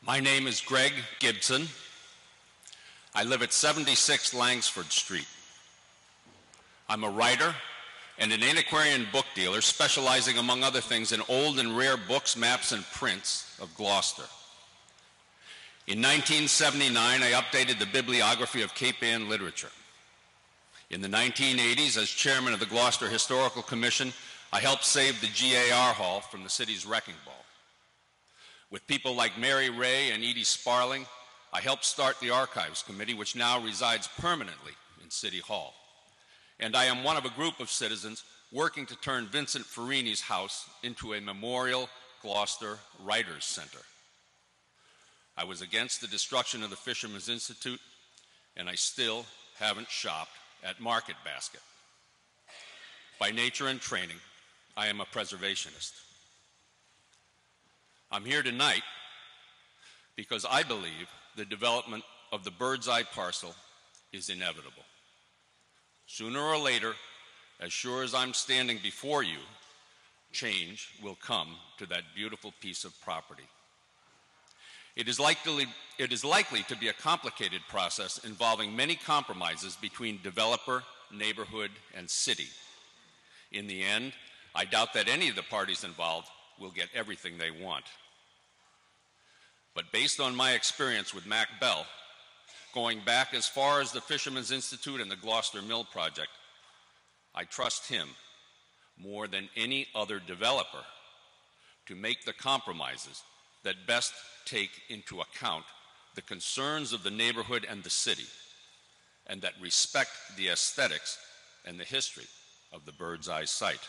My name is Greg Gibson. I live at 76 Langsford Street. I'm a writer and an antiquarian book dealer specializing, among other things, in old and rare books, maps, and prints of Gloucester. In 1979, I updated the bibliography of Cape Ann literature. In the 1980s, as chairman of the Gloucester Historical Commission, I helped save the GAR Hall from the city's wrecking ball. With people like Mary Ray and Edie Sparling, I helped start the Archives Committee, which now resides permanently in City Hall. And I am one of a group of citizens working to turn Vincent Farini's house into a memorial Gloucester Writers' Center. I was against the destruction of the Fishermen's Institute, and I still haven't shopped at Market Basket. By nature and training, I am a preservationist. I'm here tonight because I believe the development of the BirdsEye parcel is inevitable. Sooner or later, as sure as I'm standing before you, change will come to that beautiful piece of property. It is likely to be a complicated process involving many compromises between developer, neighborhood, and city. In the end, I doubt that any of the parties involved will get everything they want. But based on my experience with Mac Bell, going back as far as the Fishermen's Institute and the Gloucester Mill Project, I trust him more than any other developer to make the compromises that best take into account the concerns of the neighborhood and the city, and that respect the aesthetics and the history of the BirdsEye site.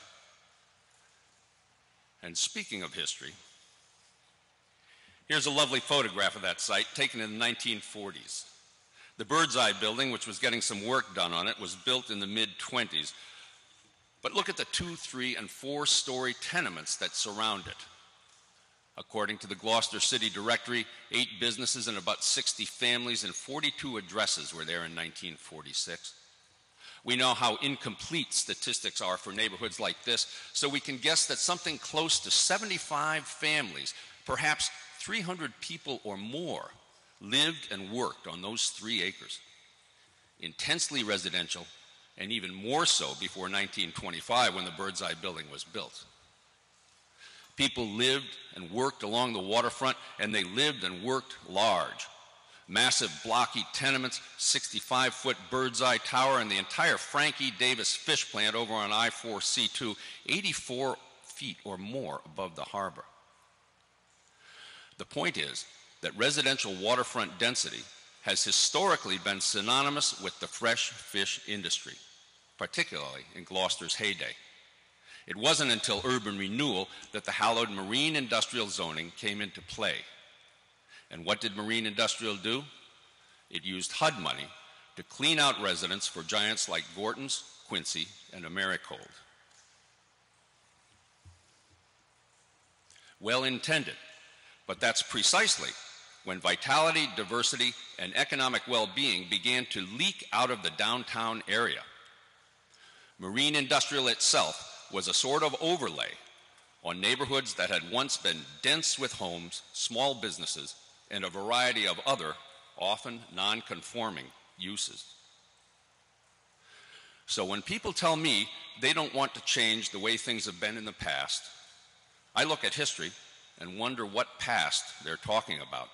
And speaking of history, here's a lovely photograph of that site taken in the 1940s. The BirdsEye building, which was getting some work done on it, was built in the mid-20s. But look at the 2-, 3-, and 4-story tenements that surround it. According to the Gloucester City Directory, 8 businesses and about 60 families and 42 addresses were there in 1946. We know how incomplete statistics are for neighborhoods like this, so we can guess that something close to 75 families, perhaps 300 people or more, lived and worked on those 3 acres. Intensely residential, and even more so before 1925 when the BirdsEye building was built. People lived and worked along the waterfront, and they lived and worked large. Massive blocky tenements, 65-foot BirdsEye Tower, and the entire Frankie Davis fish plant over on I-4C2, 84 feet or more above the harbor. The point is that residential waterfront density has historically been synonymous with the fresh fish industry, particularly in Gloucester's heyday. It wasn't until urban renewal that the hallowed marine industrial zoning came into play. And what did marine industrial do? It used HUD money to clean out residents for giants like Gorton's, Quincy, and Americold. Well intended, but that's precisely when vitality, diversity, and economic well-being began to leak out of the downtown area. Marine industrial itself was a sort of overlay on neighborhoods that had once been dense with homes, small businesses, and a variety of other, often non-conforming uses. So when people tell me they don't want to change the way things have been in the past, I look at history and wonder what past they're talking about.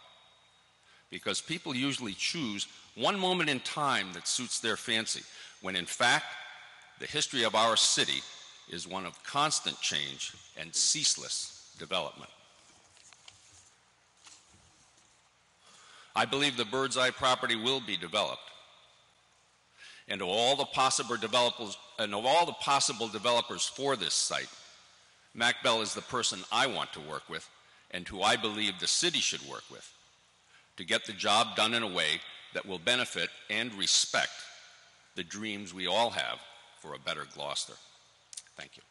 Because people usually choose one moment in time that suits their fancy, when in fact, the history of our city is one of constant change and ceaseless development. I believe the BirdsEye property will be developed. And of all the possible developers for this site, Mac Bell is the person I want to work with and who I believe the city should work with to get the job done in a way that will benefit and respect the dreams we all have for a better Gloucester. Thank you.